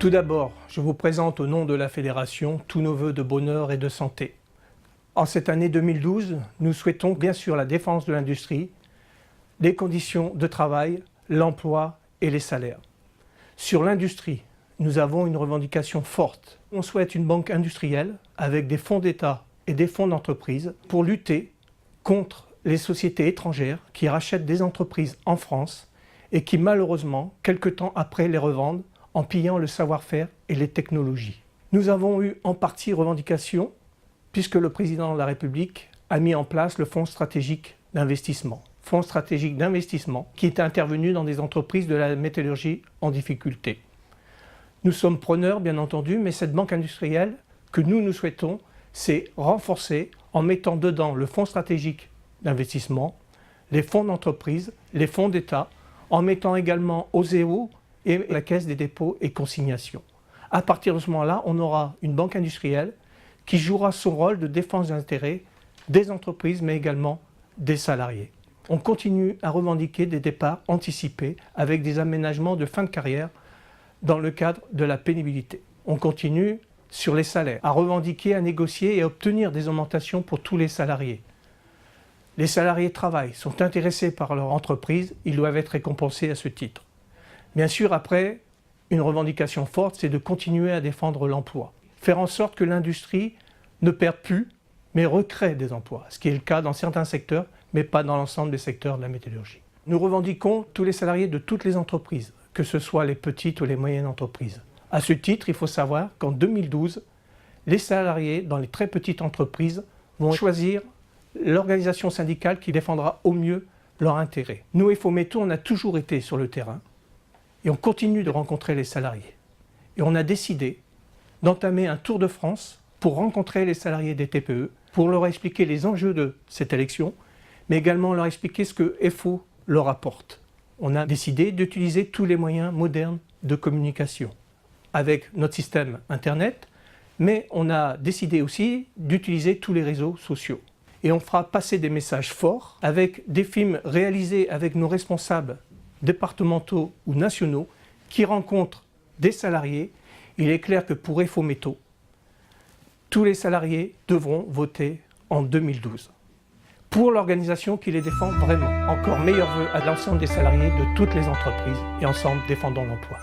Tout d'abord, je vous présente au nom de la Fédération tous nos vœux de bonheur et de santé. En cette année 2012, nous souhaitons bien sûr la défense de l'industrie, les conditions de travail, l'emploi et les salaires. Sur l'industrie, nous avons une revendication forte. On souhaite une banque industrielle avec des fonds d'État et des fonds d'entreprise pour lutter contre les sociétés étrangères qui rachètent des entreprises en France et qui malheureusement, quelque temps après, les revendent en pillant le savoir-faire et les technologies. Nous avons eu en partie revendication puisque le président de la République a mis en place le Fonds stratégique d'investissement. Fonds stratégique d'investissement qui est intervenu dans des entreprises de la métallurgie en difficulté. Nous sommes preneurs bien entendu, mais cette banque industrielle que nous souhaitons, c'est renforcer en mettant dedans le Fonds stratégique d'investissement, les fonds d'entreprise, les fonds d'État, en mettant également OSEO et la Caisse des dépôts et consignations. À partir de ce moment-là, on aura une banque industrielle qui jouera son rôle de défense des intérêts des entreprises, mais également des salariés. On continue à revendiquer des départs anticipés avec des aménagements de fin de carrière dans le cadre de la pénibilité. On continue sur les salaires, à revendiquer, à négocier et à obtenir des augmentations pour tous les salariés. Les salariés travaillent, sont intéressés par leur entreprise, ils doivent être récompensés à ce titre. Bien sûr, après, une revendication forte, c'est de continuer à défendre l'emploi. Faire en sorte que l'industrie ne perde plus, mais recrée des emplois, ce qui est le cas dans certains secteurs, mais pas dans l'ensemble des secteurs de la métallurgie. Nous revendiquons tous les salariés de toutes les entreprises, que ce soit les petites ou les moyennes entreprises. À ce titre, il faut savoir qu'en 2012, les salariés dans les très petites entreprises vont choisir l'organisation syndicale qui défendra au mieux leurs intérêts. Nous, FOMETO, on a toujours été sur le terrain et on continue de rencontrer les salariés. Et on a décidé d'entamer un tour de France pour rencontrer les salariés des TPE, pour leur expliquer les enjeux de cette élection, mais également leur expliquer ce que FO leur apporte. On a décidé d'utiliser tous les moyens modernes de communication avec notre système Internet, mais on a décidé aussi d'utiliser tous les réseaux sociaux. Et on fera passer des messages forts avec des films réalisés avec nos responsables départementaux ou nationaux qui rencontrent des salariés. Il est clair que pour FOMETO, tous les salariés devront voter en 2012 pour l'organisation qui les défend vraiment. Encore meilleurs vœux à l'ensemble des salariés de toutes les entreprises et ensemble défendons l'emploi.